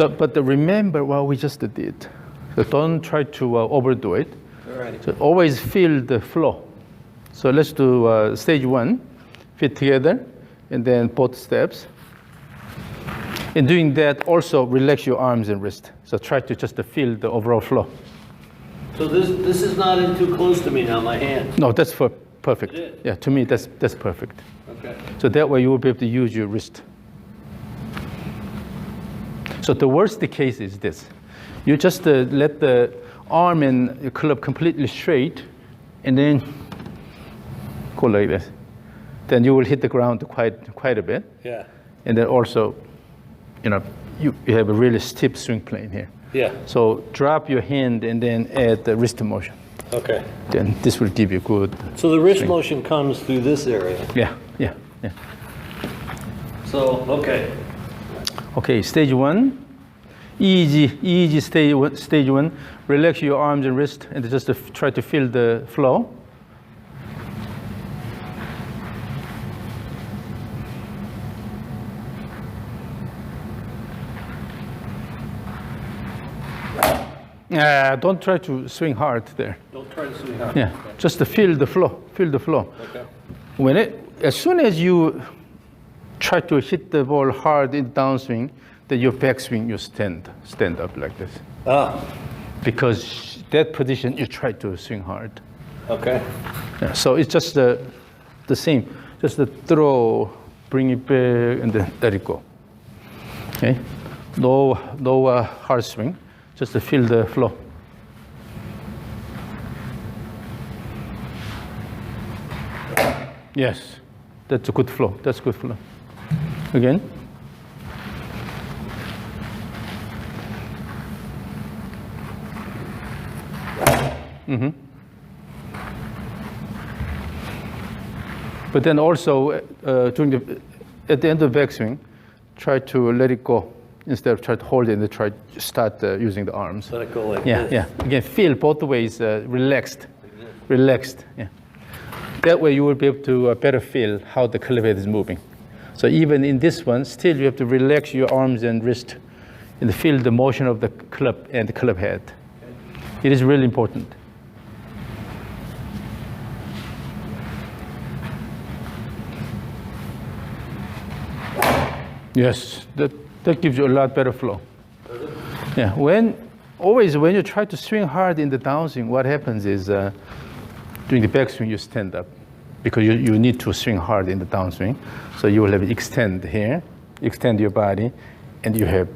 But remember what we just did. So don't try to overdo it. Alrighty. So always feel the flow. So let's do stage 1, feet together, and then both steps. In doing that, also relax your arms and wrist. So try to just feel the overall flow. So this is not in too close to me now, my hand. No, that's perfect. It is? Yeah, to me, that's perfect. Okay. So that way you will be able to use your wrist. So the worst case is this. You just let the arm and the club completely straight, and then go like this. Then you will hit the ground quite a bit. Yeah. And then also, you have a really steep swing plane here. Yeah. So drop your hand and then add the wrist motion. Okay. Then this will give you good. So the wrist motion comes through this area. Yeah. So, okay. Okay, stage 1. Easy stage 1. Relax your arms and wrist and just try to feel the flow. Don't try to swing hard there. Don't try to swing hard. Yeah, okay. Just to feel the flow. Feel the flow. Okay. As soon as you try to hit the ball hard in downswing, then your backswing you stand up like this. Ah. Because that position you try to swing hard. Okay. Yeah, so it's just the same. Just the throw, bring it back, and then let it go. Okay. No hard swing. Just to feel the flow. Yes, that's a good flow. That's good flow. Again. But then also at the end of backswing, try to let it go. Instead of try to hold it and try to start using the arms. Let it go like this. Yeah. Again, feel both ways relaxed. Relaxed. Yeah. That way you will be able to better feel how the club head is moving. So even in this one, still you have to relax your arms and wrist and feel the motion of the club and the club head. It is really important. Yes, that gives you a lot better flow. Yeah, when you try to swing hard in the downswing, what happens is during the backswing you stand up because you need to swing hard in the downswing. So you will have extend here, extend your body, and you have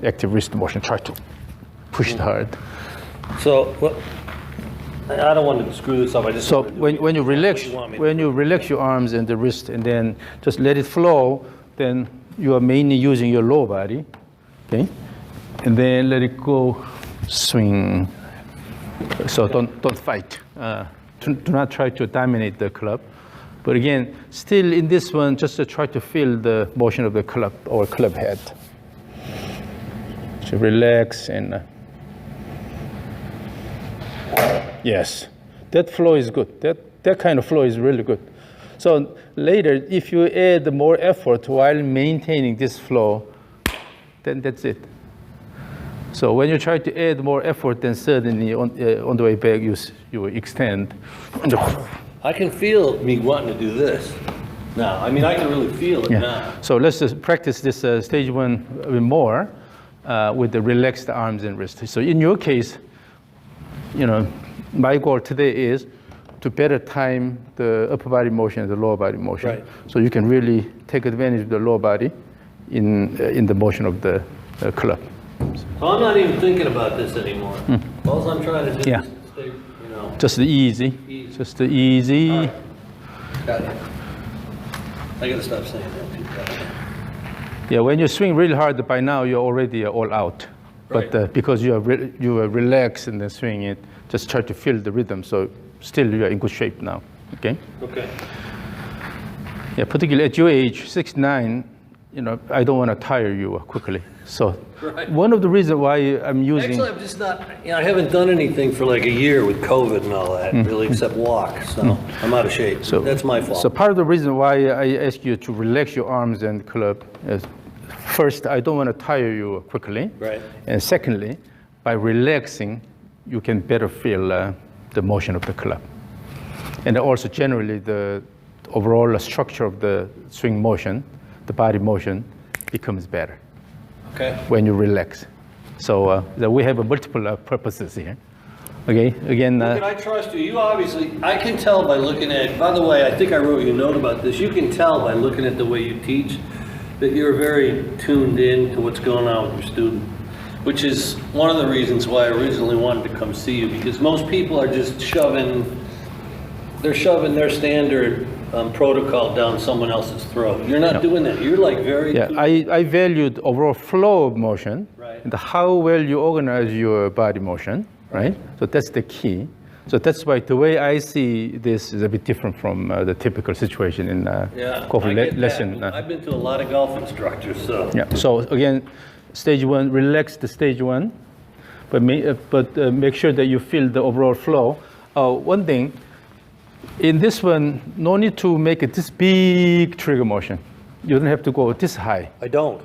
active wrist motion. Try to push it hard. So I don't want to screw this up. I just when you relax your arms and the wrist, and then just let it flow, then you are mainly using your lower body, okay? And then let it go, swing. So don't fight. Do not try to dominate the club. But again, still in this one, just to try to feel the motion of the club or club head. So relax and yes, that flow is good. That kind of flow is really good. So later, if you add more effort while maintaining this flow, then that's it. So when you try to add more effort, then suddenly on the way back, you extend. I can feel me wanting to do this now. I mean, I can really feel it now. So let's just practice this stage 1 a bit more with the relaxed arms and wrists. So in your case, my goal today is to better time the upper body motion and the lower body motion. Right. So you can really take advantage of the lower body in the motion of the club. So I'm not even thinking about this anymore. All I'm trying to do is stay, Just the easy. Just the easy. Right. Got it. I gotta stop saying that. Yeah, when you swing really hard, by now you're already all out. Right. But because you are relaxed and then swing it, just try to feel the rhythm. So still you are in good shape now. Okay. Okay. Yeah, particularly at your age, 69, I don't want to tire you quickly. So one of the reasons why I'm using... Actually, I'm just not, I haven't done anything for like a year with COVID and all that, really, except walk. So I'm out of shape. So that's my fault. So part of the reason why I ask you to relax your arms and club first, I don't want to tire you quickly. Right. And secondly, by relaxing, you can better feel the motion of the club. And also generally the overall structure of the swing motion, the body motion, becomes better when you relax. So we have multiple purposes here. Okay, again. Can I trust you? You obviously, I can tell by looking at, by the way, I think I wrote you a note about this. You can tell by looking at the way you teach that you're very tuned in to what's going on with your student, which is one of the reasons why I originally wanted to come see you, because most people are just shoving their standard protocol down someone else's throat. You're not doing that. You're like very... Yeah, I valued overall flow of motion, right, and how well you organize your body motion, right? So that's the key. So that's why the way I see this is a bit different from the typical situation in golf lesson. I've been to a lot of golf instructors, so... Yeah, so again, stage one, relax the stage one, but make sure that you feel the overall flow. One thing, in this one, no need to make it this big trigger motion. You don't have to go this high. I don't.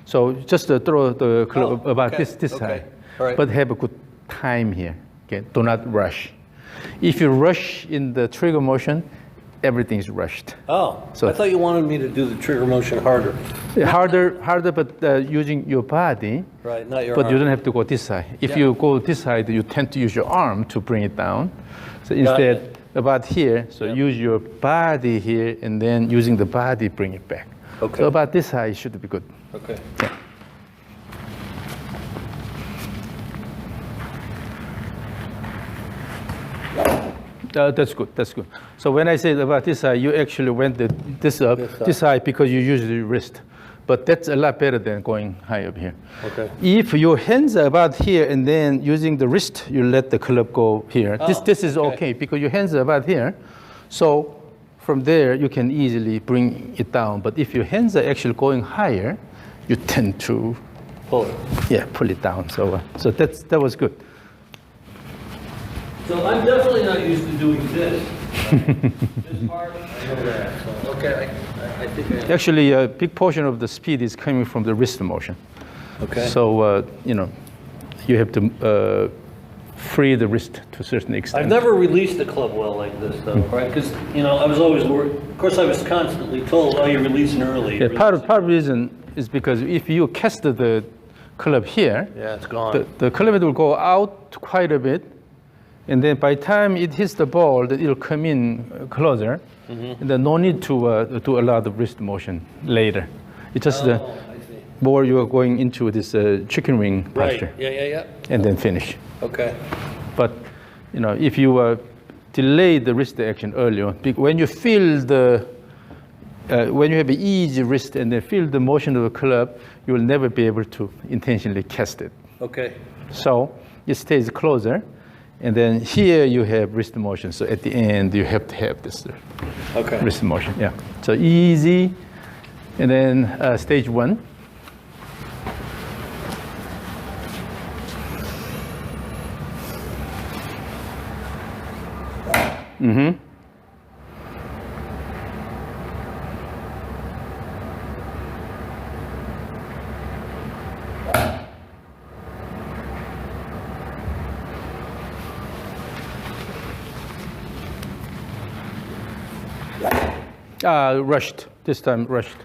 So just throw the club about this high. All right. But have a good time here. Okay, do not rush. If you rush in the trigger motion, everything's rushed. Oh, so I thought you wanted me to do the trigger motion harder. Harder, but using your body. Right, not your But arm. you don't have to go this high. If you go this high, you tend to use your arm to bring it down. So instead, about here, so use your body here, and then using the body, bring it back. Okay. So about this high should be good. Okay. Yeah. That's good. That's good. So when I say about this high, you actually went this high because you use your wrist. But that's a lot better than going high up here. Okay. If your hands are about here and then using the wrist, you let the club go here. This is okay because your hands are about here. So from there, you can easily bring it down. But if your hands are actually going higher, you tend to pull it. Yeah, pull it down. So that was good. So I'm definitely not used to doing this. This part, I know that. So, okay, I think Actually, a big portion of the speed is coming from the wrist motion. Okay. So, you have to free the wrist to a certain extent. I've never released the club well like this, though, right? Because, I was always worried. Of course, I was constantly told, oh, you're releasing early. Yeah, part of the reason is because if you cast the club here, yeah, it's gone. The club will go out quite a bit. And then by the time it hits the ball, it'll come in closer. And then no need to allow the wrist motion later. It's just more you are going into this chicken wing posture. Right. Yeah. And then finish. Okay. But if you delay the wrist action earlier, when you feel when you have an easy wrist and then feel the motion of the club, you will never be able to intentionally cast it. Okay. So it stays closer. And then here you have wrist motion. So at the end, you have to have this wrist motion. Yeah. So easy. And then stage one. Rushed. This time rushed.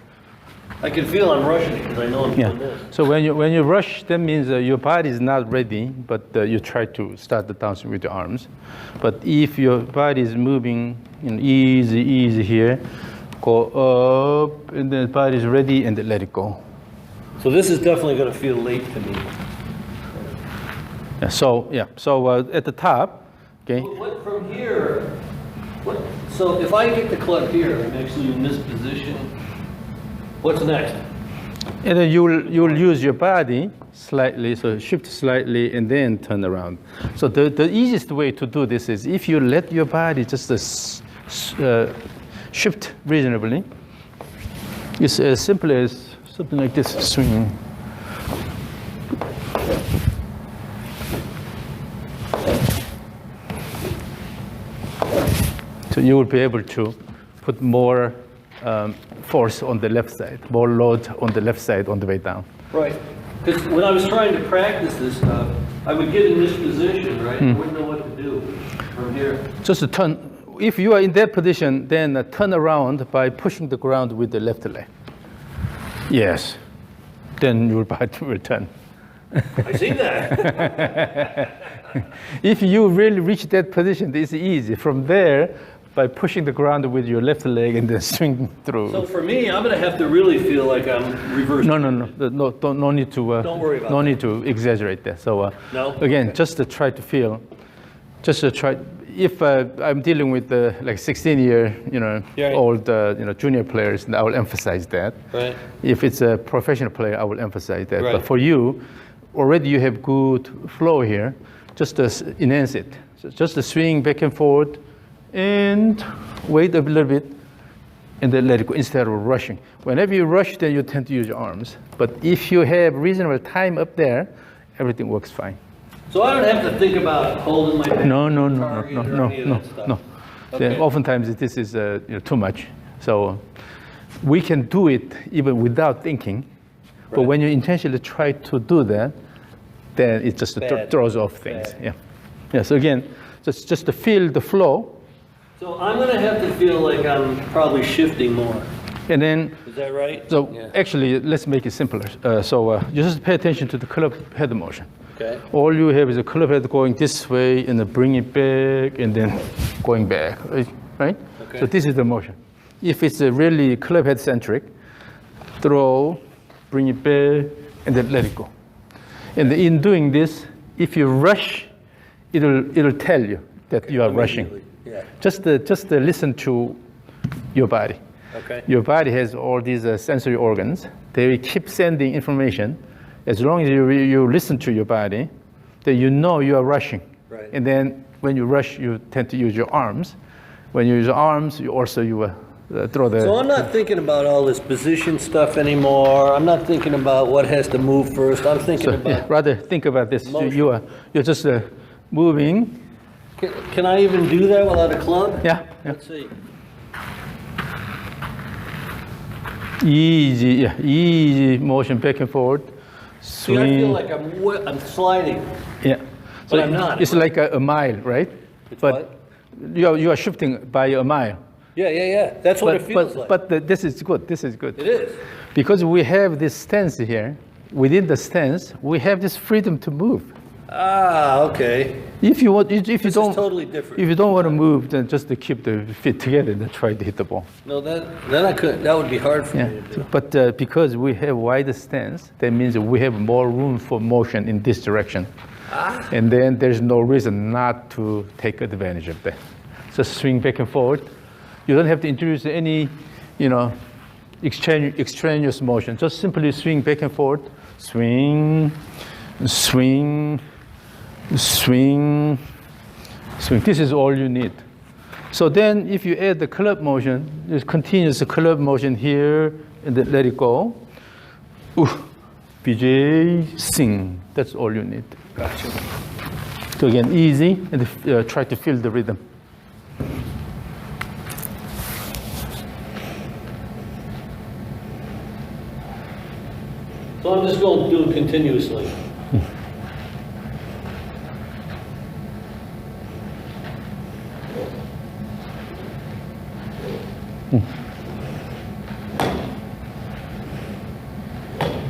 I can feel I'm rushing because I know I'm doing this. So when you rush, that means your body is not ready, but you try to start the downswing with your arms. But if your body is moving easy here, go up, and then the body is ready, and then let it go. So this is definitely going to feel late to me. So at the top, okay. What from here? So if I get the club here, I'm actually in this position. What's next? And then you'll use your body slightly, so shift slightly, and then turn around. So the easiest way to do this is if you let your body just shift reasonably. It's as simple as something like this, swinging. So you will be able to put more force on the left side, more load on the left side on the way down. Right. Because when I was trying to practice this stuff, I would get in this position, right? I wouldn't know what to do from here. Just to turn. If you are in that position, then turn around by pushing the ground with the left leg. Yes. Then your body will turn. I see that. If you really reach that position, it's easy. From there, by pushing the ground with your left leg and then swing through. So for me, I'm going to have to really feel like I'm reversed. No, no need to. Don't worry about no that. need to exaggerate that. So No? again, Okay. just to try to feel, just to try. If I'm dealing with like 16-year, Yeah. old, junior players, I will emphasize that. Right. If it's a professional player, I will emphasize that. Right. But for you, already you have good flow here. Just to enhance it. So just to swing back and forth, and wait a little bit, and then let it go instead of rushing. Whenever you rush, then you tend to use your arms. But if you have reasonable time up there, everything works fine. So I don't have to think about holding my back No. target or any of that stuff. Okay. Then oftentimes this is too much. So we can do it even without thinking. But Right. when you intentionally try to do that, then it just Bad. throws off things. Bad. Yeah. Yeah. So again, just to feel the flow, So I'm going to have to feel like I'm probably shifting more. and then. Is that right? So Yeah. actually, let's make it simpler. You just pay attention to the club head motion. Okay. All you have is a club head going this way, and then bring it back, and then going back, right? Okay. So this is the motion. If it's a really club head centric, throw, bring it back, and then let it go. And in doing this, if you rush, it'll tell you that you are rushing. Yeah. Just listen to your body. Okay. Your body has all these sensory organs. They keep sending information. As long as you listen to your body, then you know you are rushing. Right. And then when you rush, you tend to use your arms. When you use your arms, you throw the. So I'm not thinking about all this position stuff anymore. I'm not thinking about what has to move first. I'm thinking about. Yeah, rather think about this. Motion. You're just moving. Can I even do that without a club? Yeah. Let's see. Easy motion back and forth. See, I feel like I'm sliding. Yeah. But I'm not. It's like a mile, right? It's but what? you are shifting by a mile. Yeah. That's what it feels like. But this is good. This is good. It is. Because we have this stance here. Within the stance, we have this freedom to move. Ah, okay. If you want, if you This don't, is totally different. if you don't want to move, then just to keep the feet together and try to hit the ball. No, then I couldn't. That would be hard for me to do. But because we have wider stance, that means we have more room for motion in this direction. And then there's no reason not to take advantage of that. So swing back and forth. You don't have to introduce any, extraneous motion. Just simply swing back and forth. Swing, swing, swing, swing. This is all you need. So then if you add the club motion, there's continuous club motion here, and then let it go. BJ, sing. That's all you need. Gotcha. So again, easy, and try to feel the rhythm. So I'm just going to do it continuously.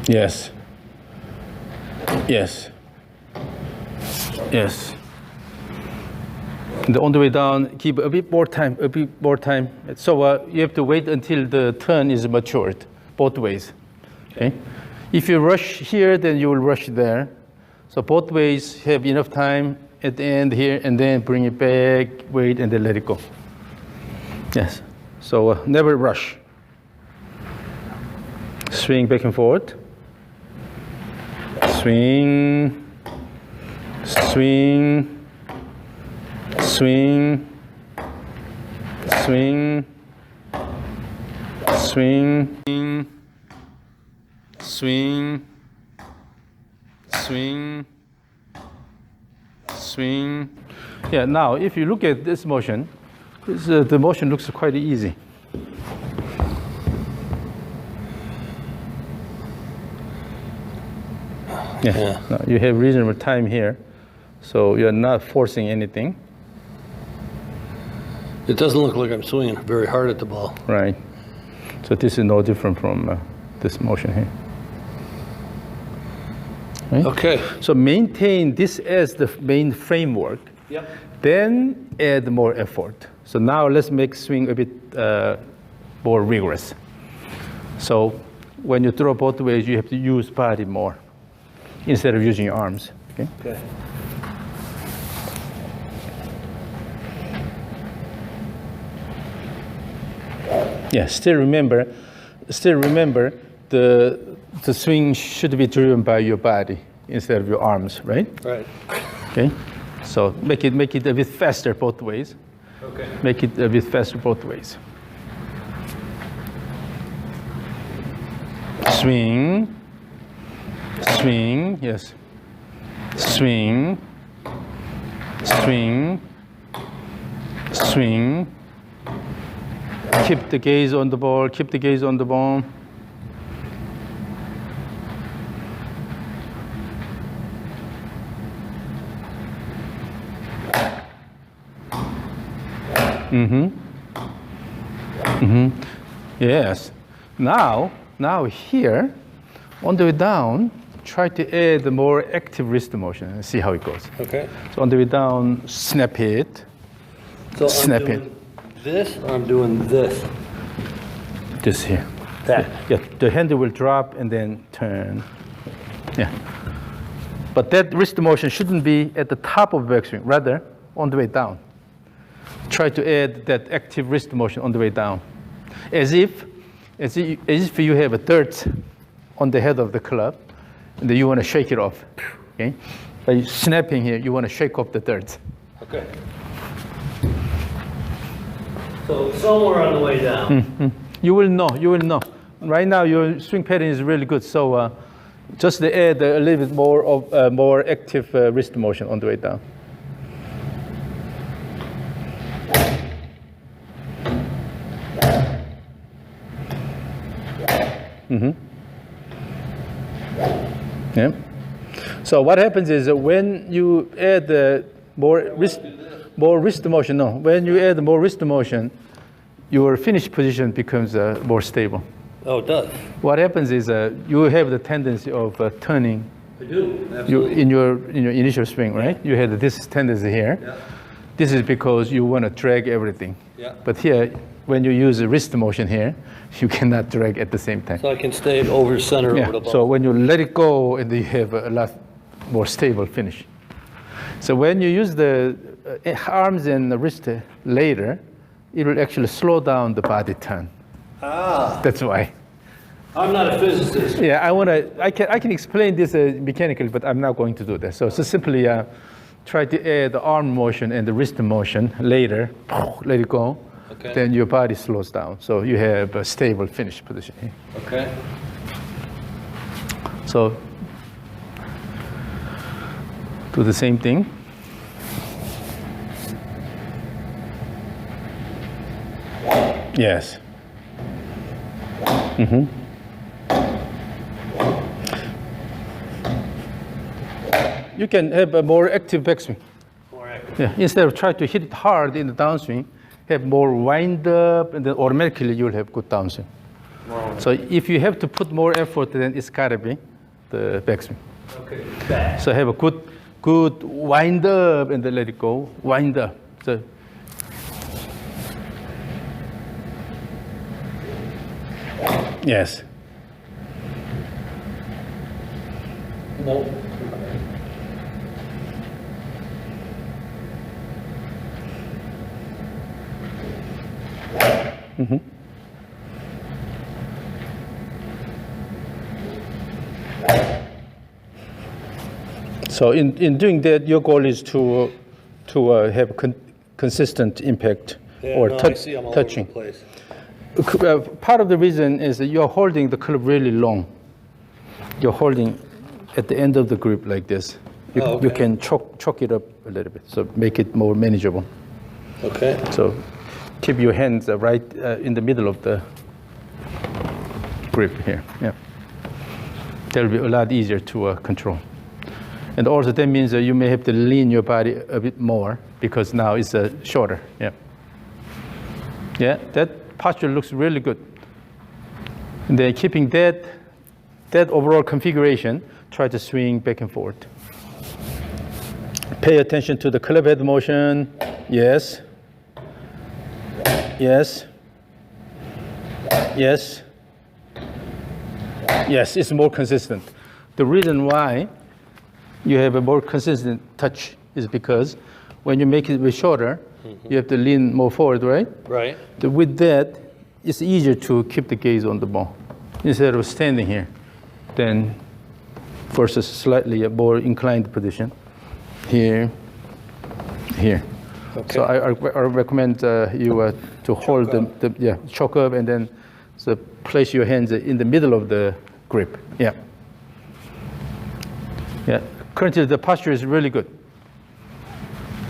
Yes. Yes. Yes. And on the way down, keep a bit more time, So you have to wait until the turn is matured, both ways. Okay? If you rush here, then you will rush there. So both ways have enough time at the end here, and then bring it back, wait, and then let it go. Yes. So never rush. Swing back and forth. Swing, swing, swing, swing, swing, swing, swing, swing. Yeah, now if you look at this motion, the motion looks quite easy. Yeah. No, you have reasonable time here, so you're not forcing anything. It doesn't look like I'm swinging very hard at the ball. Right. So this is no different from this motion here. Right? Okay. So maintain this as the main framework. Yep. Then add more effort. So now let's make swing a bit more rigorous. So when you throw both ways, you have to use body more instead of using your arms. Okay. Okay. Yeah. Still remember, the swing should be driven by your body instead of your arms, right? Right. Okay. So make it a bit faster both ways. Okay. Make it a bit faster both ways. Swing, swing, yes. Swing, swing, swing. Keep the gaze on the ball, keep the gaze on the ball. Yes. Now here, on the way down, try to add a more active wrist motion and see how it goes. Okay. So on the way down, snap it. So Snap I'm doing this, or I'm doing this. This here. That. Yeah, the handle will drop and then turn. Yeah. But that wrist motion shouldn't be at the top of the backswing, rather on the way down. Try to add that active wrist motion on the way down. As if you have a dirt on the head of the club, and then you want to shake it off. Okay? By snapping here, you want to shake off the dirt. Okay. So somewhere on the way down. You will know. Right now, your swing pattern is really good, so just add a little bit more of more active wrist motion on the way down. Yeah. So what happens is when you add more wrist motion, when you add more wrist motion, your finish position becomes more stable. Oh, it does. What happens is you have the tendency of turning. I do. Absolutely. In your initial swing, right? You had this tendency here. Yeah. This is because you want to drag everything. Yeah. But here, when you use a wrist motion here, you cannot drag at the same time. So I can stay over center over the ball. So when you let it go, and you have a lot more stable finish. So when you use the arms and the wrist later, it will actually slow down the body turn. Ah. That's why. I'm not a physicist. Yeah, I can explain this mechanically, but I'm not going to do that. So simply try to add the arm motion and the wrist motion later. Let it go. Okay. Then your body slows down. So you have a stable finish position here. Okay. So do the same thing. Yes. You can have a more active backswing. More active. Yeah. Instead of trying to hit it hard in the downswing, have more wind up, and then automatically you'll have good downswing. Wow. So if you have to put more effort, then it's gotta be the backswing. Okay. Back. So have a good wind up and then let it go. Wind up. So yes. No. So in doing that, your goal is to have consistent impact or I see I'm all touching. over the place. Part of the reason is that you're holding the club really long. You're holding at the end of the grip like this. You can choke it up a little bit, so make it more manageable. Okay. So keep your hands right in the middle of the grip here. Yeah. That'll be a lot easier to control. And also that means that you may have to lean your body a bit more because now it's shorter. Yeah. Yeah, that posture looks really good. And then keeping that overall configuration, try to swing back and forth. Pay attention to the club head motion. Yes. Yes. Yes. Yes, it's more consistent. The reason why you have a more consistent touch is because when you make it a bit shorter, you have to lean more forward, right? Right. With that, it's easier to keep the gaze on the ball instead of standing here, then versus slightly a more inclined position. Here, here. Okay. So I recommend you to hold the choke up and then so place your hands in the middle of the grip. Yeah. Yeah. Currently the posture is really good.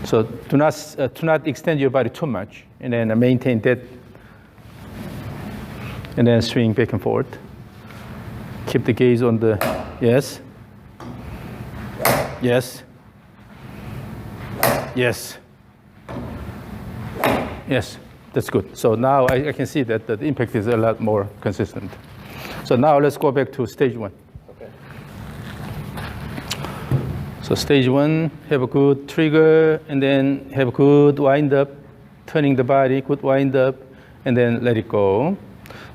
So do not extend your body too much, and then maintain that, and then swing back and forth. Keep the gaze on the yes. Yes. Yes. Yes, that's good. So now I can see that the impact is a lot more consistent. So now let's go back to stage one. Okay. So stage one, have a good trigger, and then have a good wind up, turning the body, good wind up, and then let it go.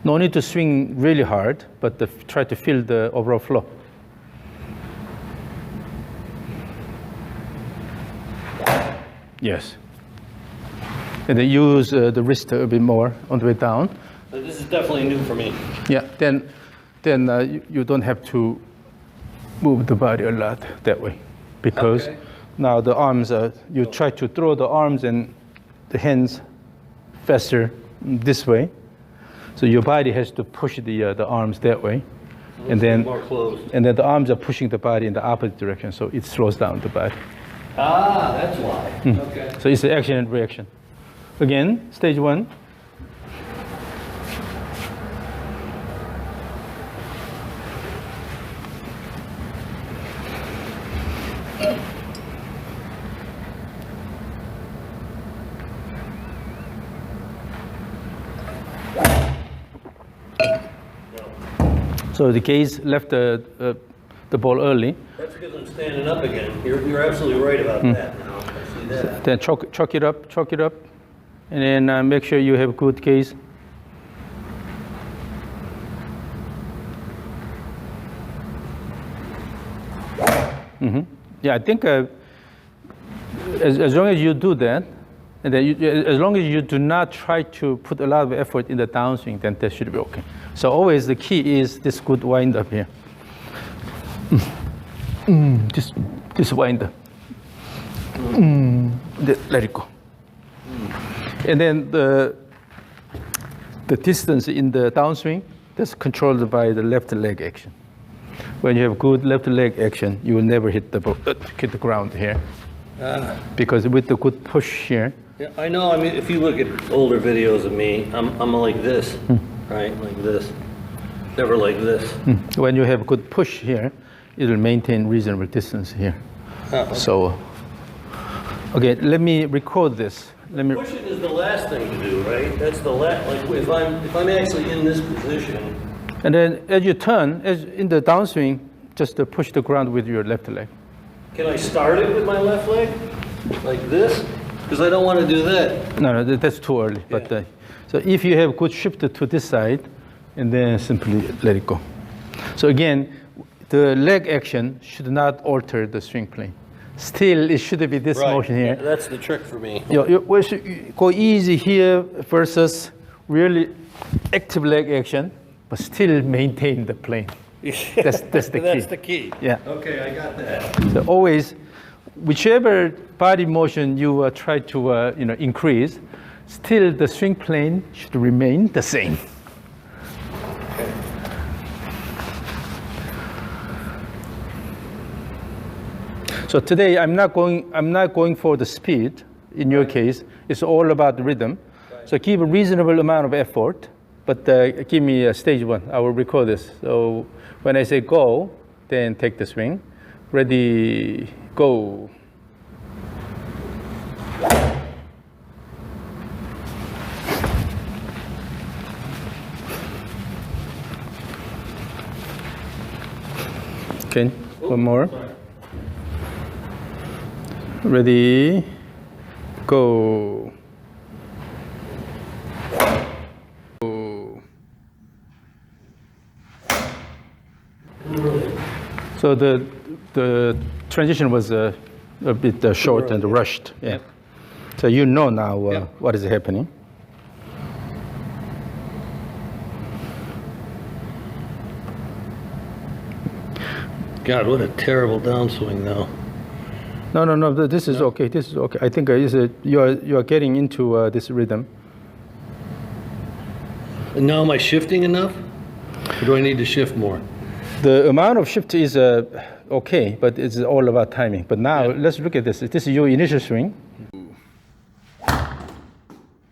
No need to swing really hard, but try to feel the overall flow. Yes. And then use the wrist a bit more on the way down. This is definitely new for me. Yeah, then you don't have to move the body a lot that way. Because now the arms, you try to throw the arms and the hands faster this way. So your body has to push the arms that way. And then the arms are pushing the body in the opposite direction, so it slows down the body. Ah, that's why. Okay. So it's the action and reaction. Again, stage one. So the gaze left the ball early. That's because I'm standing up again. You're absolutely right about that now. I see that. Then choke it up, and then make sure you have good gaze. Yeah, I think as long as you do that, and then as long as you do not try to put a lot of effort in the downswing, then that should be okay. So always the key is this good wind up here. This wind up. Let it go. And then the distance in the downswing, that's controlled by the left leg action. When you have good left leg action, you will never hit the ground here. Because with the good push here. Yeah, I know. I mean, if you look at older videos of me, I'm like this, right? Like this. Never like this. When you have good push here, it will maintain reasonable distance here. Okay. So, okay, let me record this. Pushing is the last thing to do, right? That's the last. Like if I'm actually in this position. And then as you turn, as in the downswing, just push the ground with your left leg. Can I start it with my left leg? Like this? Because I don't want to do that. No, that's too early. Yeah. But so if you have good shift to this side, and then simply let it go. So again, the leg action should not alter the swing plane. Still, it should be this motion here. That's the trick for me. You go easy here versus really active leg action, but still maintain the plane. That's the key. That's the key. Yeah. Okay, I got that. So always, whichever body motion you try to increase, still the swing plane should remain the same. Okay. So today I'm not going for the speed. In your case, it's all about the rhythm. So keep a reasonable amount of effort, but give me stage 1. I will record this. So when I say go, then take the swing. Ready, go. Okay, one more. Ready, go. So the transition was a bit short and rushed. Yeah. Yep. So you know now Yep. what is happening. God, what a terrible downswing now. No. This is okay. This is okay. I think you are getting into this rhythm. And now am I shifting enough? Or do I need to shift more? The amount of shift is okay, but it's all about timing. But now let's look at this. This is your initial swing.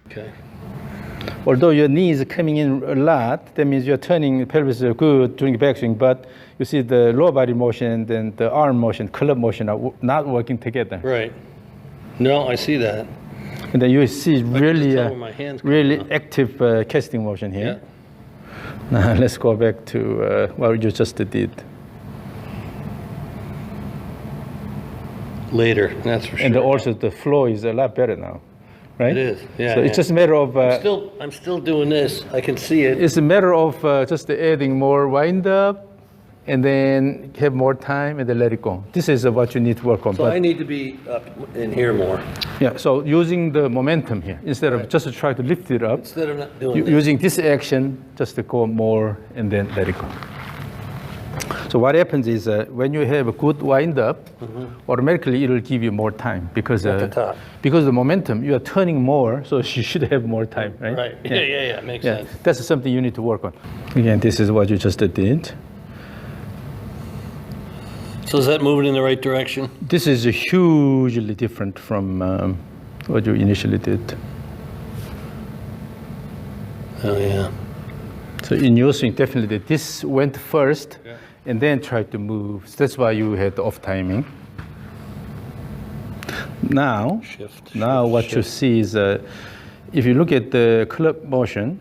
Okay. Although your knee is coming in a lot, that means you're turning the pelvis good during the backswing, but you see the lower body motion and the arm motion, club motion are not working together. Right. No, I see that. And then you see really, tell where my hands come really from. active casting motion here. Yeah. Now let's go back to what you just did. Later, that's for sure. And also the flow is a lot better now, right? It is, yeah. So it's just a matter of... I'm still doing this. I can see it. It's a matter of just adding more wind up and then have more time and then let it go. This is what you need to work on. So I need to be up in here more. Yeah, so using the momentum here, instead of just to try to lift it up, Instead of not doing this. using this action just to go more and then let it go. So what happens is when you have a good wind up, automatically it'll give you more time because At the top. because the momentum, you are turning more, so you should have more time, right? Right. Yeah. Makes sense. That's something you need to work on. Again, this is what you just did. So is that moving in the right direction? This is hugely different from what you initially did. Oh, yeah. So in your swing, definitely this went first and then tried to move. So that's why you had off timing. Now, what you see is if you look at the club motion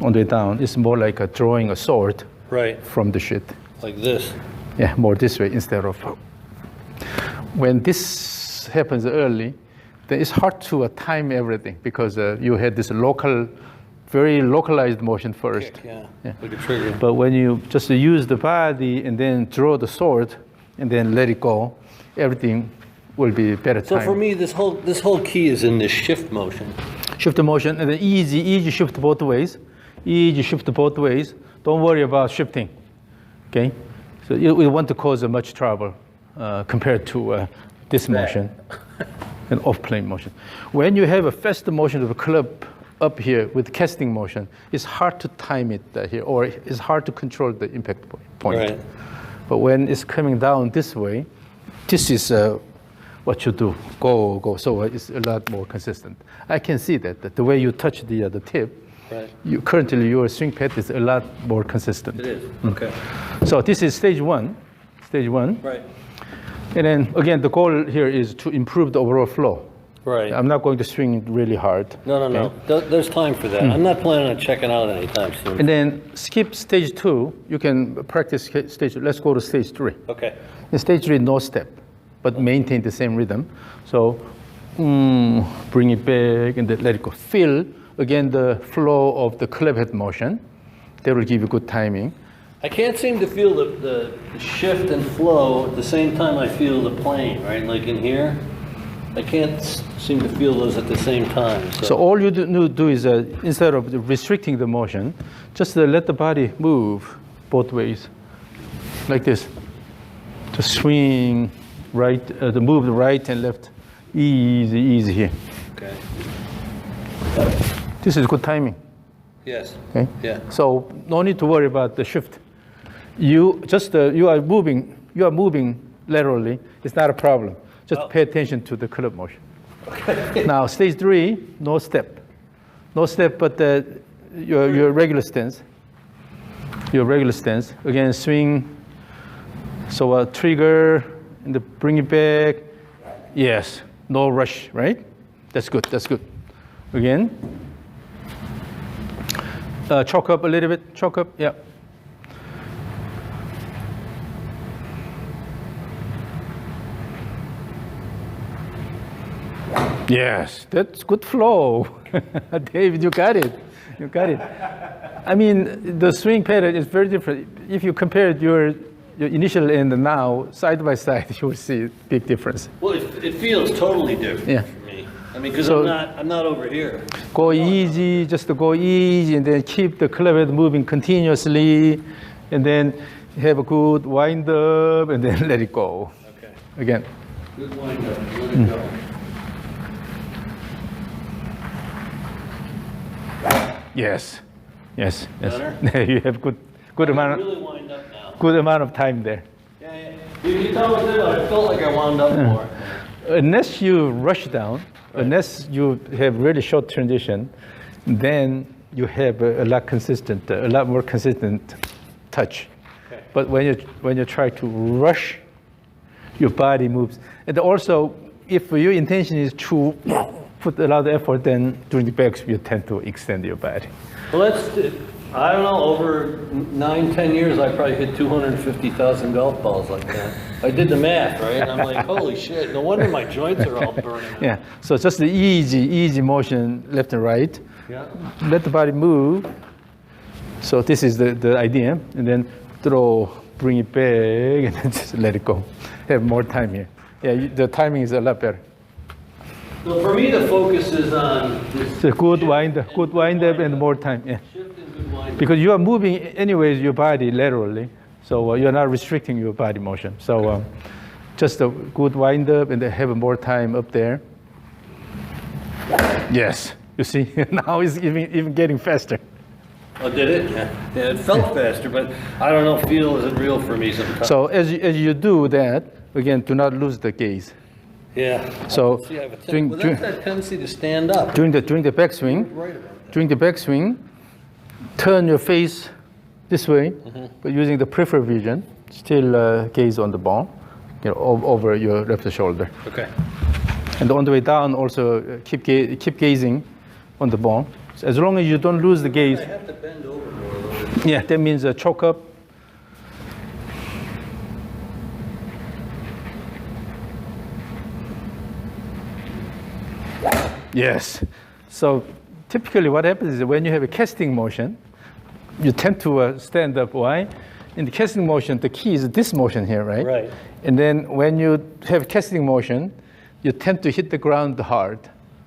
on the way down, it's more like drawing a sword from the shit. Like this. Yeah, more this way instead of... When this happens early, then it's hard to time everything because you had this very localized motion first. Yeah, like a trigger. But when you just use the body and then draw the sword and then let it go, everything will be better So time. for me, this whole key is in this shift motion. Shift the motion and then easy shift both ways. Easy shift both ways. Don't worry about shifting. Okay? So we want to cause much trouble compared to this motion, an off-plane motion. When you have a faster motion of a club up here with casting motion, it's hard to time it here, or it's hard to control the impact point. Right. But when it's coming down this way, this is what you do, go. So it's a lot more consistent. I can see that the way you touch the tip, currently your swing path is a lot more consistent. It is, okay. So this is stage one. Right. And then again, the goal here is to improve the overall flow. Right. I'm not going to swing it really hard. No. There's time for that. I'm not planning on checking out anytime soon. And then skip stage 2. You can practice stage. Let's go to stage 3. Okay. In stage 3, no step, but maintain the same rhythm. So bring it back and then let it go. Feel again the flow of the club head motion. That will give you good timing. I can't seem to feel the shift and flow at the same time I feel the plane, right? Like in here, I can't seem to feel those at the same time. So all you do is, instead of restricting the motion, just let the body move both ways, like this. Just swing right, move the right and left, easy here. Okay. This is good timing. Yes. Okay? Yeah. So no need to worry about the shift. You are moving laterally. It's not a problem. Just pay attention to the club motion. Okay. Now stage 3, no step, but your regular stance. Your regular stance. Again, swing. So trigger, and bring it back. Yes, no rush, right? That's good, that's good. Again. Choke up a little bit, choke up, yeah. Yes, that's good flow. David, you got it. You got it. I mean, the swing pattern is very different. If you compare your initial and now, side by side, you will see a big difference. Well, it feels totally different for me. I mean, because I'm not over here. Go easy, just go easy, and then keep the club head moving continuously, and then have a good wind up, and then let it go. Okay. Again. Good wind up, let it go. Yes, yes, yes. Better? You have good amount. Really wind up now. Good amount of time there. Yeah. You told me that I felt like I wound up more. Unless you rush down, unless you have really short transition, then you have a lot more consistent touch. Okay. But when you try to rush, your body moves. And also, if your intention is to put a lot of effort, then during the backswing, you tend to extend your body. Well, I don't know, over 9-10 years, I probably hit 250,000 golf balls like that. I did the math, right? And I'm like, holy shit, no wonder my joints are all burning out. Yeah, so just the easy motion left and right. Yeah. Let the body move. So this is the idea. And then throw, bring it back, and then just let it go. Have more time here. Yeah, the timing is a lot better. So for me, the focus is on this. So good wind up, and more time. Yeah. Shift and good wind up. Because you are moving anyways your body laterally, so you're not restricting your body motion. So just a good wind up, and then have more time up there. Yes, you see, now it's even getting faster. Oh, did it? Yeah, it felt faster, but I don't know, feel isn't real for me sometimes. So as you do that, again, do not lose the gaze. Yeah. So that's that tendency to stand up. during the backswing, Right about that. during the backswing, turn your face this way, but using the peripheral vision, still gaze on the ball, over your left shoulder. Okay. And on the way down, also keep gazing on the ball. So as long as you don't lose the gaze. I have to bend over more a little bit. Yeah, that means choke up. Yes. So typically what happens is when you have a casting motion, you tend to stand up. Why? In the casting motion, the key is this motion here, right? Right. And then when you have casting motion, you tend to hit the ground hard.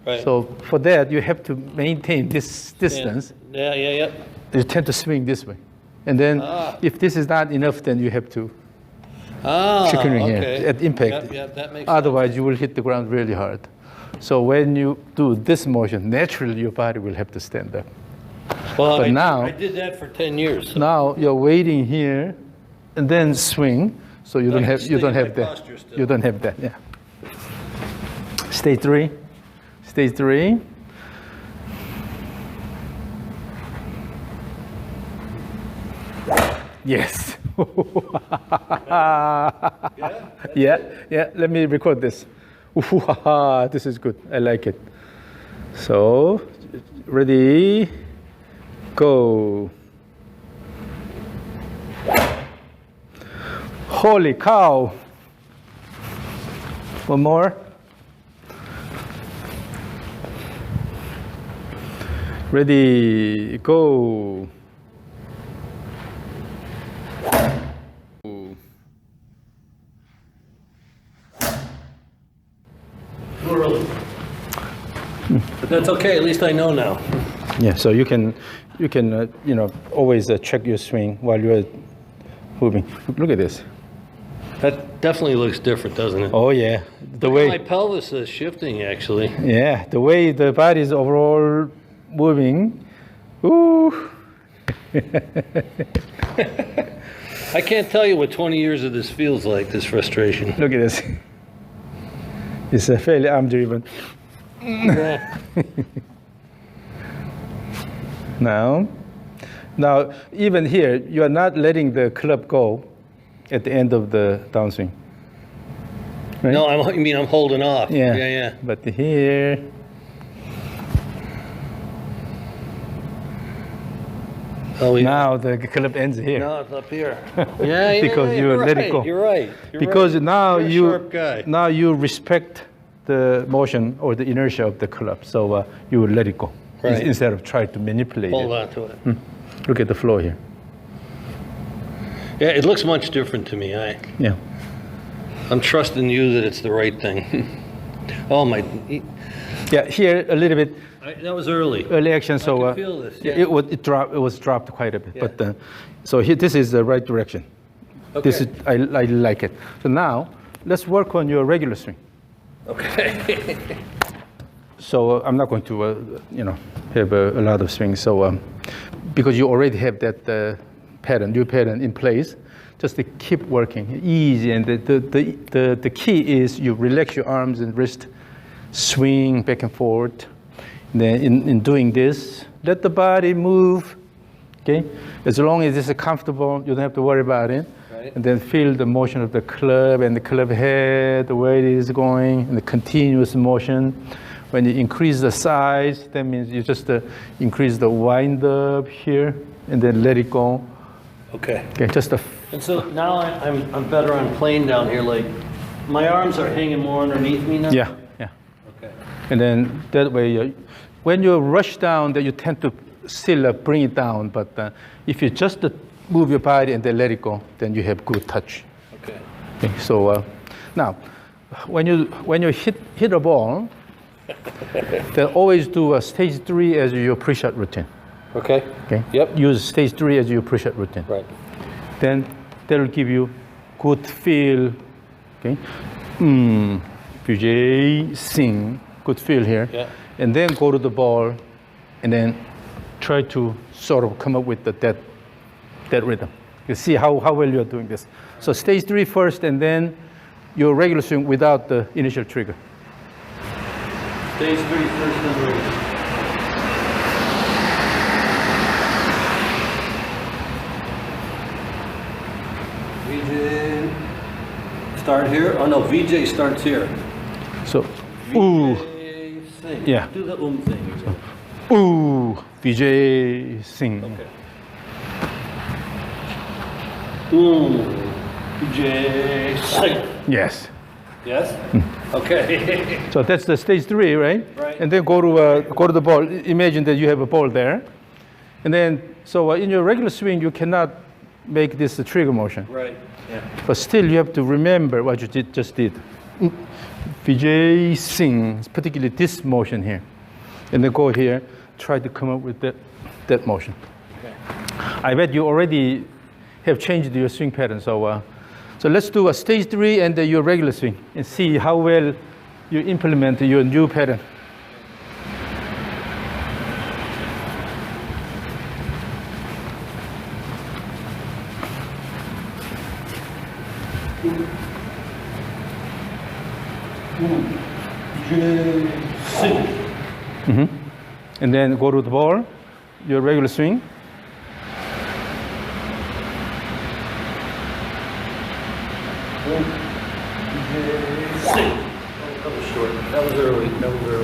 Right. So for that, you have to maintain this distance. Yeah. You tend to swing this way. And then if this is not enough, then you have to chicken wing here at impact. Yeah, that makes Otherwise, you will hit the ground really hard. So when you do this motion, naturally your body will have to stand up. Well, But now, I did that for 10 years. So now you're waiting here, and then swing. So you don't I have can stay in my that. posture still. You don't have that. Yeah. Stage 3. Stage 3. Yes. Yeah. Let me record this. This is good. I like it. So, ready, go. Holy cow. One more. Ready, go. Too early. But that's okay, at least I know now. Yeah, so you can always check your swing while you're moving. Look at this. That definitely looks different, doesn't it? Oh yeah, the My way. pelvis is shifting, actually. Yeah, the way the body is overall moving. Ooh. I can't tell you what 20 years of this feels like, this frustration. Look at this. It's fairly arm driven. Yeah. Now, even here, you are not letting the club go at the end of the downswing. Right? No, I'm holding off. Yeah. Yeah. But here, Oh, yeah. now the club ends here. No, it's up here. Yeah, Because you you're let right, it go. You're right. Because now You're a sharp guy. now you respect the motion or the inertia of the club, so you will let it go Right. instead of trying to manipulate Hold it. on to it. Look at the flow here. Yeah, it looks much different to me. Yeah. I'm trusting you that it's the right thing. Oh my! Yeah, here a little bit That was early. early action, so I can feel this. Yeah. it was dropped quite a bit. Yeah. But so here, this is the right direction. Okay. This is I like it. So now let's work on your regular swing. Okay. So I'm not going to have a lot of swings. So because you already have that new pattern in place, just to keep working easy. And the key is you relax your arms and wrist, swing back and forth. And then in doing this, let the body move. Okay, as long as it's comfortable, you don't have to worry about it. Right. And then feel the motion of the club and the club head, the way it is going, and the continuous motion. When you increase the size, that means you just increase the wind up here, and then let it go. Okay. Okay, just And so now I'm better on plane down here. Like my arms are hanging more underneath me now. yeah. Okay. And then that way, when you rush down, that you tend to still bring it down. But if you just move your body and then let it go, then you have good touch. Okay. Okay, so now, when you hit a ball, then always do a stage 3 as your pre-shot routine. Okay. Okay. Yep. Use stage 3 as your pre-shot routine. Right. Then that will give you good feel. Okay. Vijay Singh, good feel here. Yeah. And then go to the ball, and then try to sort of come up with that rhythm. You see how well you are doing this. So stage 3 first, and then your regular swing without the initial trigger. Stage 3 first and regular. VJ start here. Oh no, VJ starts here. So, VJ ooh, sing. Yeah. Do the thing. ooh, Vijay Singh. Okay. VJ sing. Yes. Yes. Okay. So that's the stage 3, right? Right. And then go to the ball. Imagine that you have a ball there, and then so in your regular swing you cannot make this a trigger motion. Right. Yeah. But still, you have to remember what you just did. Vijay Singh, particularly this motion here, and then go here. Try to come up with that motion. Okay. I bet you already have changed your swing pattern. So let's do a stage 3 and your regular swing and see how well you implement your new pattern. And then go to the ball, your regular swing. That was short. That was early.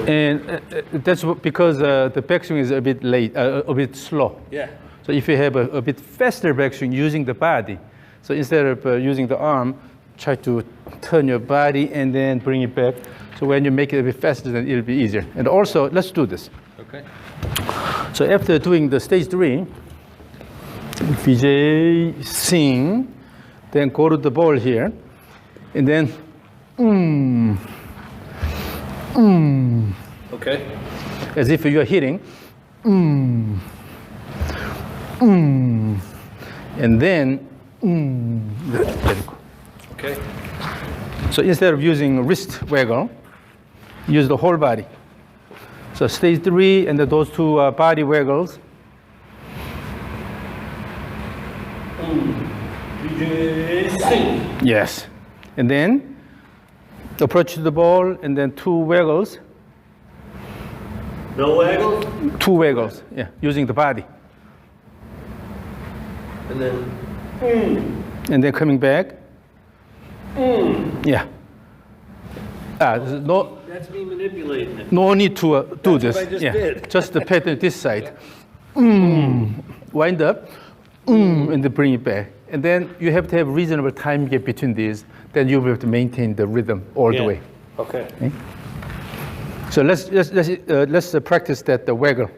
And that's because the backswing is a bit late, a bit slow. Yeah. So if you have a bit faster backswing using the body, so instead of using the arm, try to turn your body and then bring it back. So when you make it a bit faster, then it'll be easier. And also, let's do this. Okay. So after doing the stage 3, Vijay Singh, then go to the ball here, and then Okay. as if you are hitting, and then let it go. Okay. So instead of using wrist waggle, use the whole body. So stage 3 and those two body waggles. Yes. And then approach the ball and then 2 waggles. No waggles? 2 waggles, yeah, using the body. And then, And then coming back. Yeah. No, that's me manipulating it. no need to do That's this. what I just yeah. did. Just the pattern this side. Wind up, and then bring it back. And then you have to have reasonable time gap between these. Then you will have to maintain the rhythm all the way. Okay. Okay? So let's practice that the waggle.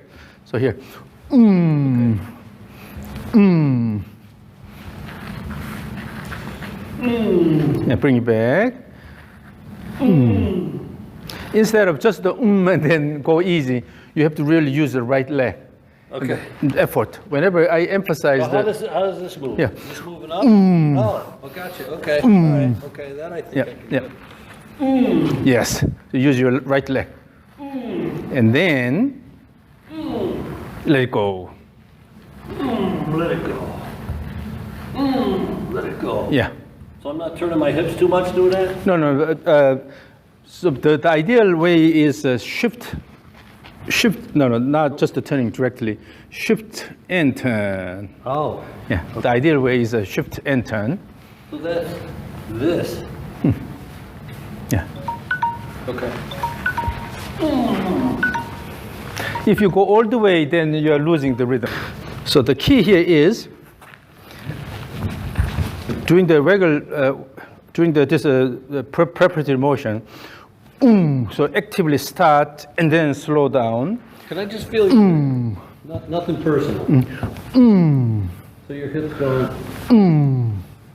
So here, and bring it back. Instead of just the and then go easy, you have to really use the right leg. Okay. Effort. Whenever I emphasize Well, that. how does this move? Yeah. Is this moving up? Oh, gotcha. Okay. All right. Okay, that I think I can do. Yes. So use your right leg. And then let it go. Let it go. Let it go. Yeah. So I'm not turning my hips too much doing that? No. So the ideal way is shift. No, not just the turning directly. Shift and turn. Oh. Yeah. The ideal way is shift and turn. So that's this. Yeah. Okay. If you go all the way, then you are losing the rhythm. So the key here is during the regular, during this preparatory motion. So actively start and then slow down. Can I just feel you? Nothing personal. So your hips going.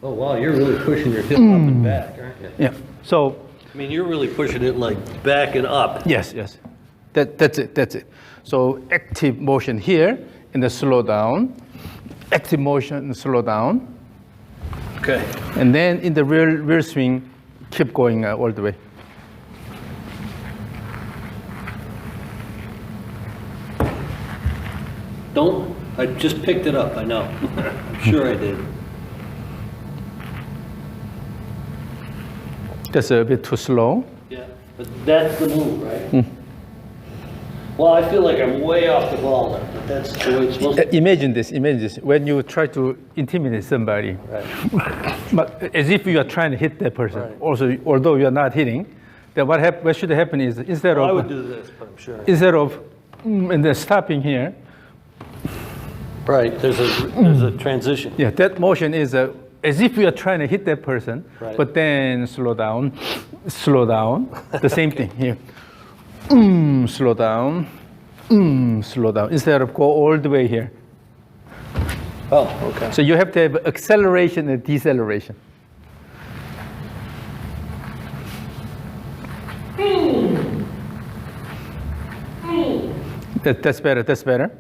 Oh wow, you're really pushing your hip up and back, aren't you? Yeah. So. I mean, you're really pushing it like back and up. Yes. That's it. So active motion here and then slow down. Active motion and slow down. Okay. And then in the rear swing, keep going all the way. I just picked it up, I know. I'm sure I did. That's a bit too slow. Yeah, but that's the move, right? Well, I feel like I'm way off the ball now, but that's the way it's supposed to be. Imagine this. When you try to intimidate somebody, Right. but as if you are trying to hit that person. Right. Also, although you are not hitting, then what should happen is instead I of would do this, but I'm sure. instead of and then stopping here. Right, there's a transition. Yeah, that motion is as if you are trying to hit that person, Right. but then slow down. The same thing here. Slow down. Slow down. Instead of go all the way here. Oh, okay. So you have to have acceleration and deceleration. That's better.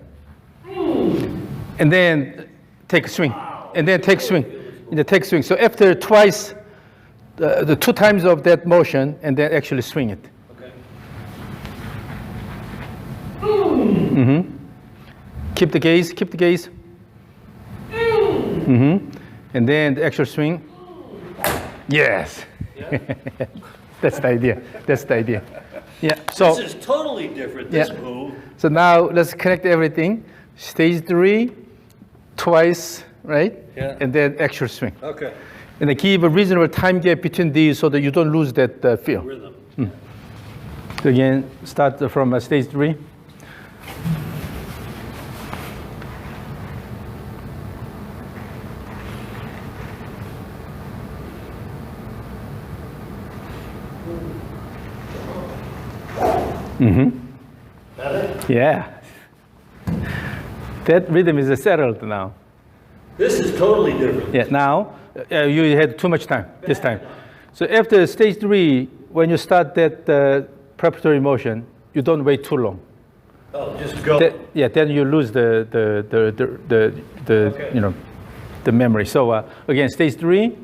And then take a swing. And then take swing. So after twice, the 2 times of that motion, and then actually swing it. Okay. Keep the gaze. And then the actual swing. Yes. Yeah. That's the idea. Yeah. So This is totally different, this move. So now let's connect everything. Stage 3, twice, right? Yeah. And then actual swing. Okay. And then keep a reasonable time gap between these so that you don't lose that feel. Rhythm. So again, start from stage 3. Yeah. That rhythm is settled now. This is totally different. Yeah, now you had too much time this time. So after stage 3, when you start that preparatory motion, you don't wait too long. Oh, just go. Then you lose the Okay. the memory. So again, stage 3,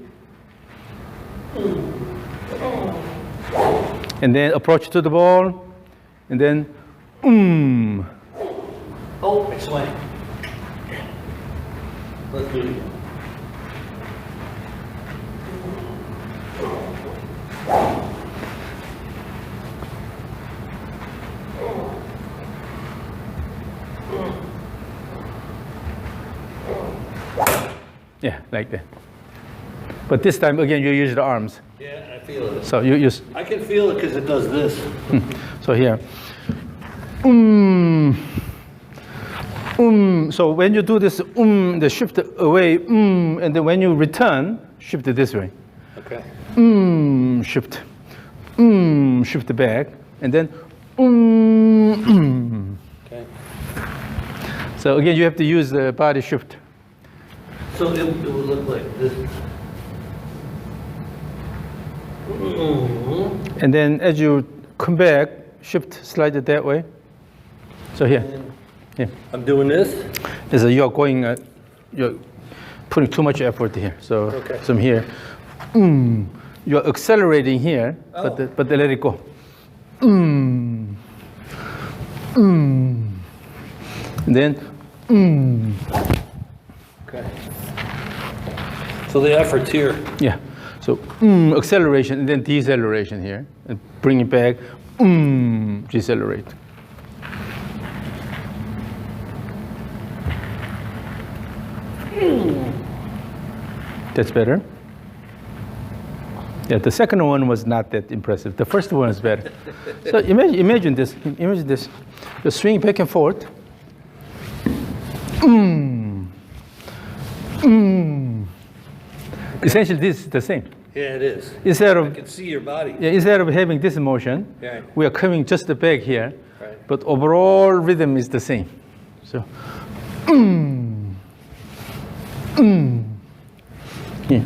and then approach to the ball, and then Oh, I swing. Let's do it again. Yeah, like that. But this time, again, you use the arms. Yeah, I feel it. So you use. I can feel it because it does this. So here. So when you do this, the shift away, and then when you return, shift it this way. Okay. Shift. Shift back, and then. Okay. So again, you have to use the body shift. So it would look like this. And then as you come back, shift, slide it that way. So here. Yeah. I'm doing this. Is you're going, you're putting too much effort here. So Okay. from here, you're accelerating here, but let it go. And then, Okay. So the effort's here. yeah. So acceleration and then deceleration here, and bring it back. Decelerate. That's better. Yeah, the second one was not that impressive. The first one is better. So imagine this. Imagine this. You swing back and forth. Essentially, this is the same. Yeah, it is. Instead I of can see your body. yeah, instead of having this motion, Right. we are coming just back here, Right. but overall rhythm is the same. So, yeah.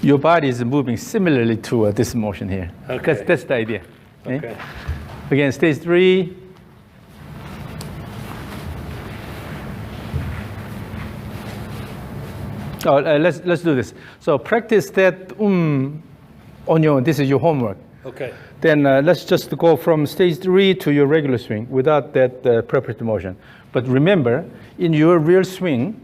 Your body is moving similarly to this motion here. Okay. That's the idea. Okay. Again, stage 3. Oh, let's do this. So practice that on your own. This is your homework. Okay. Then let's just go from stage 3 to your regular swing without that preparatory motion. But remember, in your real swing,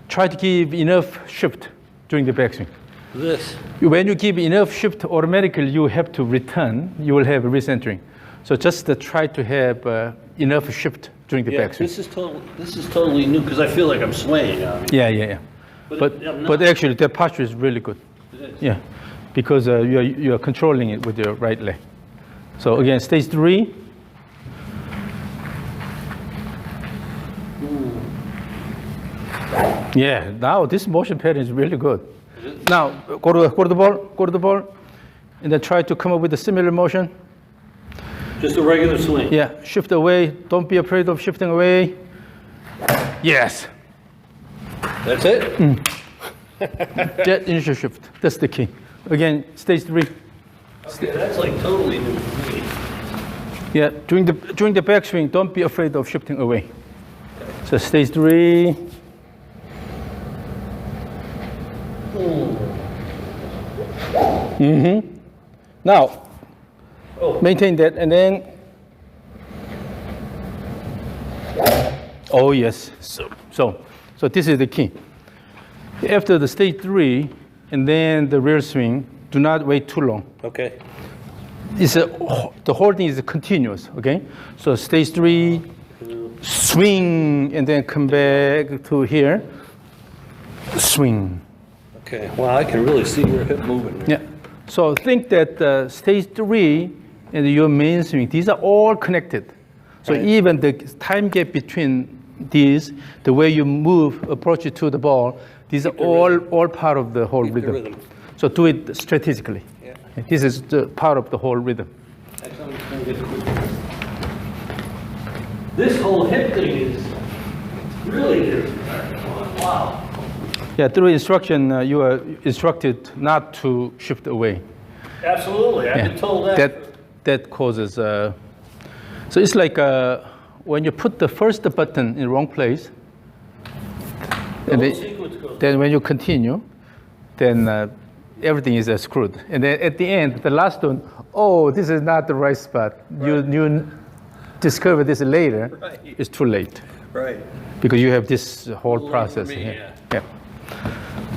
try to give enough shift during the backswing. This. When you give enough shift, automatically you have to return. You will have a recentering. So just try to have enough shift during the Yeah, backswing. this is totally new because I feel like I'm swaying on it. Yeah. But I'm not. But actually, the posture is really good. It is. Yeah, because you're controlling it with your right leg. So again, stage 3. Yeah, now this motion pattern is really good. Now go to the ball, and then try to come up with a similar motion. Just a regular swing. Yeah, shift away. Don't be afraid of shifting away. Yes, That's it? that initial shift. That's the key. Again, stage 3. Okay, that's like totally new for me. Yeah, during the backswing, don't be afraid of shifting away. So stage 3. Now, maintain that, and then. Oh yes. So this is the key. After the stage 3, and then the rear swing, do not wait too long. Okay. The whole thing is continuous, okay? So stage 3, swing, and then come back to here, swing. Okay. Wow, I can really see your hip moving. Yeah. So think that stage 3 and your main swing, these are all connected. So Right. even the time gap between these, the way you move, approach it to the ball, these are all part of the whole Keep the rhythm. rhythm. So do it strategically. Yeah. This is the part of the whole rhythm. That's how it's gonna get quicker. This whole hip thing is really different. Wow. Yeah, through instruction, you are instructed not to shift away. Absolutely. I've been told that. That causes. So it's like when you put the first button in the wrong place, The whole sequence goes. then when you continue, then everything is screwed. And then at the end, the last one, oh, this is not the right spot. You discover this later. Right. It's too late Right. because you have this whole Little process for me, here. Yeah.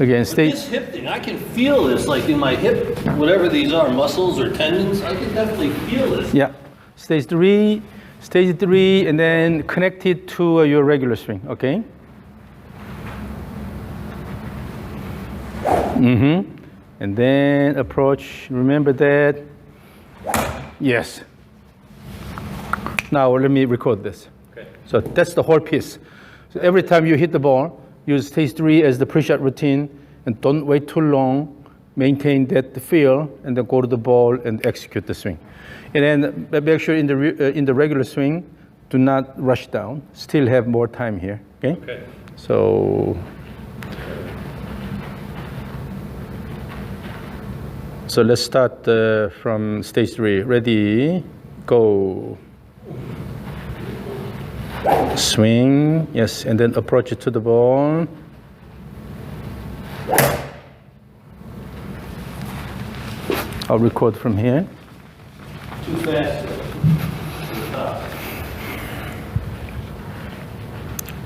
Again, But stage. this hip thing, I can feel this like in my hip, whatever these are, muscles or tendons. I can definitely feel this. Yeah. Stage 3, Stage 3, and then connect it to your regular swing, okay? And then approach, remember that. Yes. Now let me record this. Okay. So that's the whole piece. So every time you hit the ball, use stage 3 as the pre-shot routine, and don't wait too long. Maintain that feel, and then go to the ball and execute the swing. And then make sure in the regular swing, do not rush down. Still have more time here. Okay. Okay. So let's start from stage 3. Ready, go. Swing, yes, and then approach it to the ball. I'll record from here. Too fast.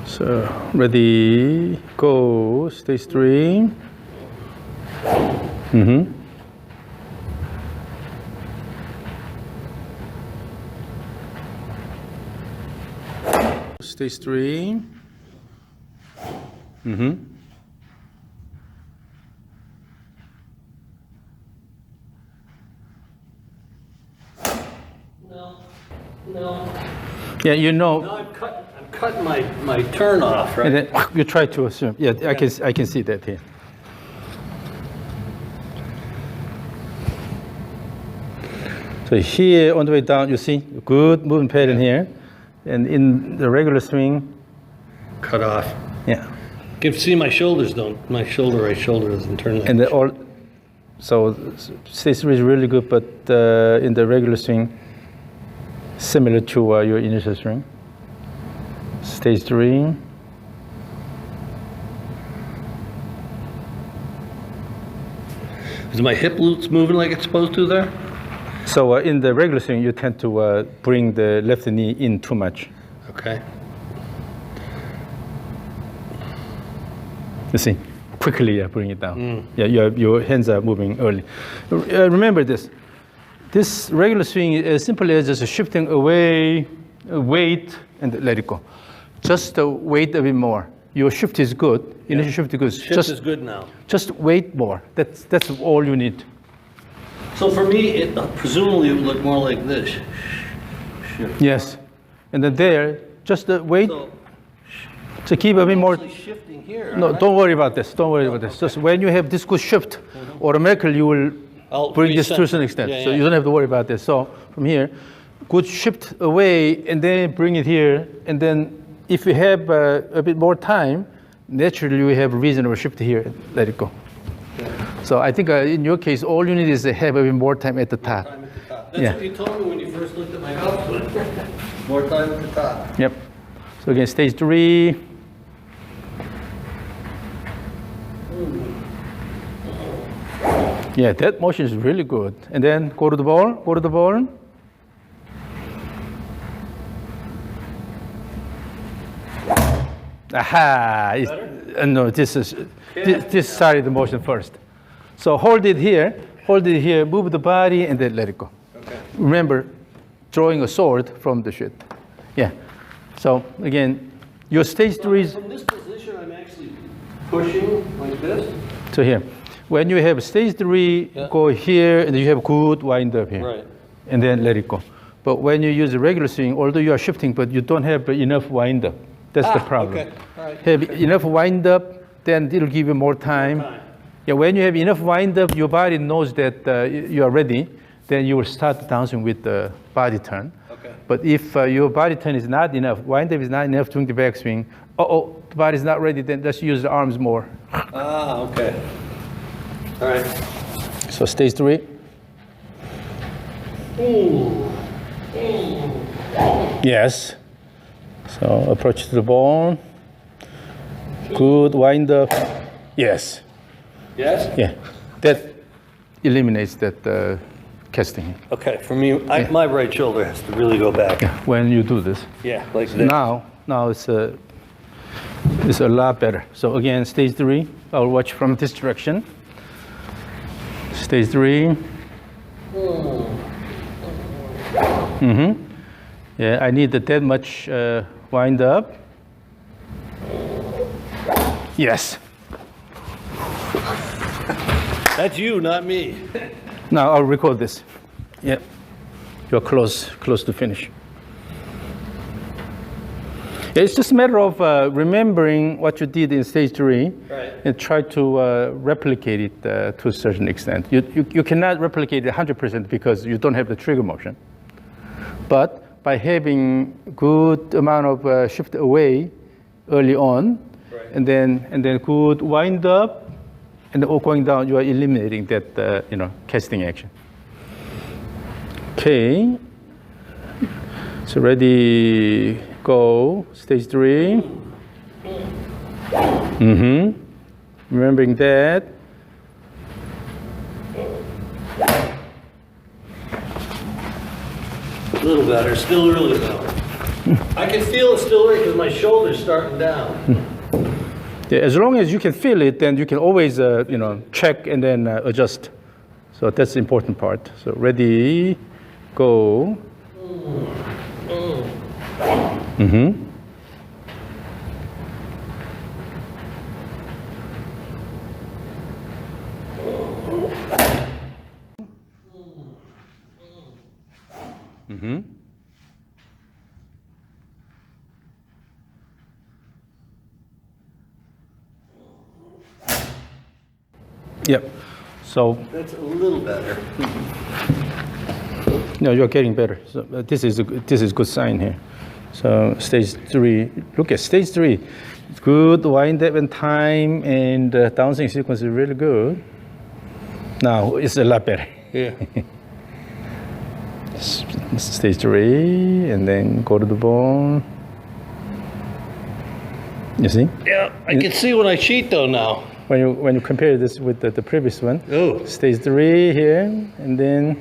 So, ready, go, stage 3. Stage 3. No. Yeah, you know. No, I'm cutting my turn off, right? And then you try to assume. Yeah, I can see that here. So here on the way down, you see good movement pattern here, and in the regular swing, Cut off. yeah. See, my shoulders don't. My right shoulder doesn't turn like And so stage 3 is really good, but in the regular swing, similar to your initial swing. Stage 3. Is my hip glutes moving like it's supposed to there? So in the regular swing, you tend to bring the left knee in too much. Okay. You see, quickly bring it down. Yeah, your hands are moving early. Remember this. This regular swing is simply as just shifting away, weight, and let it go. Just wait a bit more. Your shift is good. Initial shift is good. Shift is good now. Just wait more. That's all you need. So for me, it presumably it would look more like this. Shift. Yes. And then there, just wait. So keep a bit more. Shifting here. No, don't worry about this. Don't worry about this. Just when you have this good shift, automatically you will bring this to a certain extent. So you don't have to worry about this. So from here, good shift away, and then bring it here. And then if you have a bit more time, naturally you have a reasonable shift here. Let it go. So I think in your case, all you need is to have a bit more time at the top. That's what you told me when you first looked at my golf swing. More time at the top. Yep. So again, stage 3. Yeah, that motion is really good. And then go to the ball, go to the ball. Aha! No, this started the motion first. So hold it here, move the body, and then let it go. Okay. Remember, drawing a sword from the shit. Yeah. So again, your stage 3 is. From this position, I'm actually pushing like this. So here, when you have stage 3, go here, and you have good wind up here. Right. And then let it go. But when you use a regular swing, although you are shifting, but you don't have enough wind up. That's the problem. Okay. All right. Have enough wind up, then it'll give you more time. Yeah, when you have enough wind up, your body knows that you are ready, then you will start the downswing with the body turn. Okay. But if your body turn is not enough, wind up is not enough during the backswing, the body's not ready, then just use the arms more. Okay. All right. So stage 3. Yes. So approach to the ball. Good wind up. Yes. Yes? Yeah. That eliminates that casting. Okay, for me, my right shoulder has to really go back. Yeah. When you do this. Yeah, like this. Now it's a lot better. So again, stage 3. I'll watch from this direction. Stage 3. Yeah, I need that much wind up. Yes. That's you, not me. Now I'll record this. Yeah, you're close to finish. It's just a matter of remembering what you did in stage 3, right, and try to replicate it to a certain extent. You cannot replicate it 100% because you don't have the trigger motion. But by having good amount of shift away early on, right, and then good wind up, and going down, you are eliminating that casting action. Okay. So ready, go, stage 3. Remembering that. A little better, still early though. I can feel it still early because my shoulder's starting down. Yeah, as long as you can feel it, then you can always check and then adjust. So that's the important part. So ready, go. Yep. So that's a little better. No, you're getting better. So this is good sign here. So stage 3. Look at stage 3. Good wind up in time, and downswing sequence is really good. Now it's a lot better. Yeah. Stage 3, and then go to the ball. You see? Yeah, I can see when I cheat though now. When you compare this with the previous one. Oh. Stage 3 here, and then.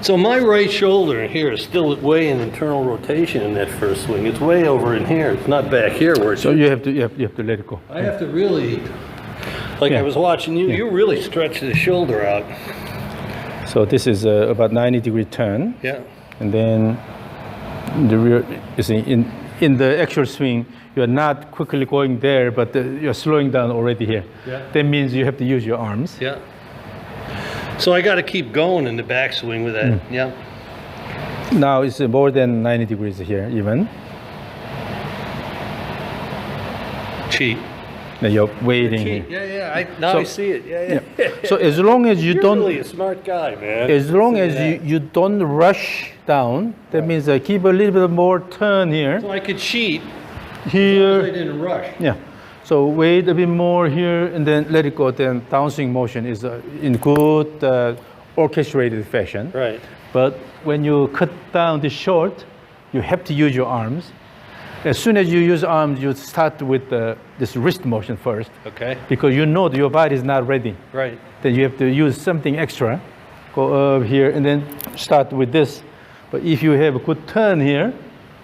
So my right shoulder here is still way in internal rotation in that first swing. It's way over in here. It's not back here where it's. So you have to let it go. I have to really, like I was watching you. You really stretch the shoulder out. So this is about 90-degree turn. Yeah. And then the rear. You see, in the actual swing, you are not quickly going there, but you're slowing down already here. Yeah. That means you have to use your arms. Yeah. So I got to keep going in the backswing with that. Yeah. Now it's more than 90 degrees here, even. Cheat. Now you're waiting. Cheat. Yeah. I see it. Yeah. So as long as you don't. You're really a smart guy, man. As long as you don't rush down, that means keep a little bit more turn here. So I could cheat. Here. As long as I didn't rush. Yeah. So wait a bit more here, and then let it go. Then downswing motion is in good orchestrated fashion. Right. But when you cut down the short, you have to use your arms. As soon as you use arms, you start with this wrist motion first. Okay. Because you know that your body is not ready. Right. Then you have to use something extra. Go up here, and then start with this. But if you have a good turn here,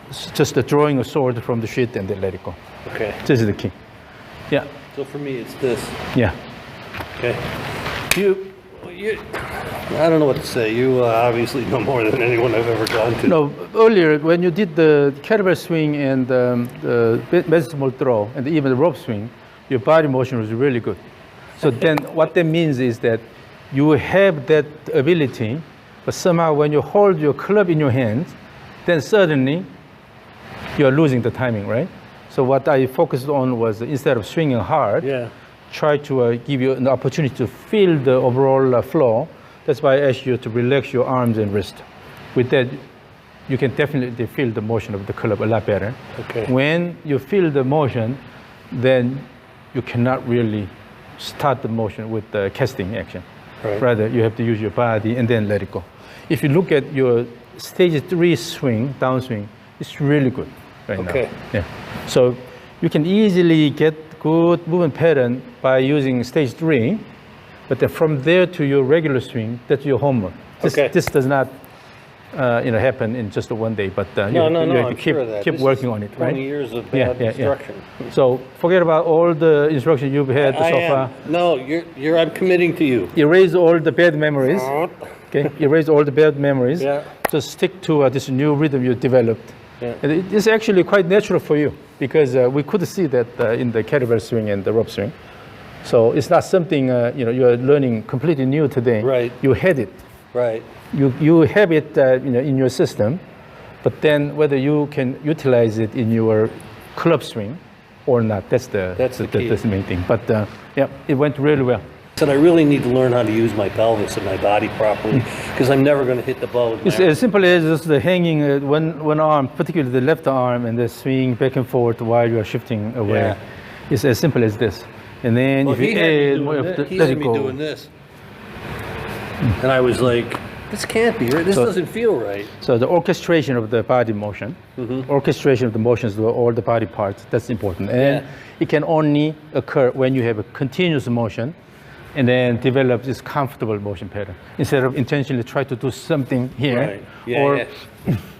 it's just drawing a sword from the sheet and then let it go. Okay. This is the key. Yeah. So for me, it's this. Yeah. Okay. You, I don't know what to say. You obviously know more than anyone I've ever gone to. No, earlier when you did the kettlebell swing and the small throw and even the rope swing, your body motion was really good. So then what that means is that you have that ability, but somehow when you hold your club in your hands, then suddenly you're losing the timing, right? So what I focused on was instead of swinging hard, try to give you an opportunity to feel the overall flow. That's why I asked you to relax your arms and wrist. With that, you can definitely feel the motion of the club a lot better. Okay. When you feel the motion, then you cannot really start the motion with the casting action. Right. Rather, you have to use your body and then let it go. If you look at your stage 3 swing, downswing, it's really good right now. Yeah. So you can easily get good movement pattern by using stage 3, but then from there to your regular swing, that's your homework. This does not happen in just one day, but you have to keep working on it, right? 20 years of bad instruction. So forget about all the instruction you've had so far. No, I'm committing to you. Erase all the bad memories. Okay, erase all the bad memories. Yeah. just stick to this new rhythm you developed. Yeah. And it's actually quite natural for you because we could see that in the kettlebell swing and the rope swing. So it's not something you are learning completely new today. Right. You had it. Right. You have it in your system, but then whether you can utilize it in your club swing or not, that's the key. That's the main thing. But yeah, it went really well. Said I really need to learn how to use my pelvis and my body properly because I'm never going to hit the ball with my It's as simple as just the hanging one arm, particularly the left arm, and the swing back and forth while you are shifting away. Yeah. It's as simple as this. And then if you add more of the, he let had it me go. doing this. And I was like, this can't be right. This doesn't feel right. So the orchestration of the body motion, orchestration of the motions of all the body parts, that's important. And it can only occur when you have a continuous motion and then develop this comfortable motion pattern. Instead of intentionally try to do something here or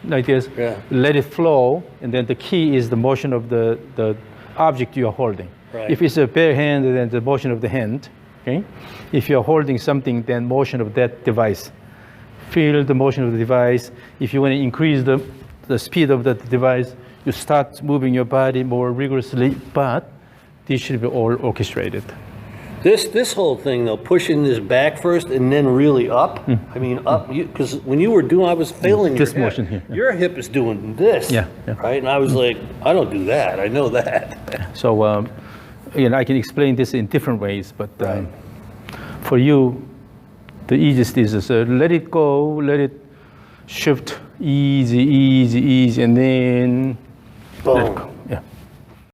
like this, let it flow, and then the key is the motion of the object you are holding. Right. If it's a bare hand, then the motion of the hand. Okay? If you're holding something, then motion of that device. Feel the motion of the device. If you want to increase the speed of the device, you start moving your body more rigorously, but this should be all orchestrated. This whole thing though, pushing this back first and then really up. I mean up, because when you were doing, I was feeling this your hip. motion here. Your hip is doing this. Right, and I was like, I don't do that. I know that. So, I can explain this in different ways, but for you, the easiest is let it go, let it shift, easy, and then boom.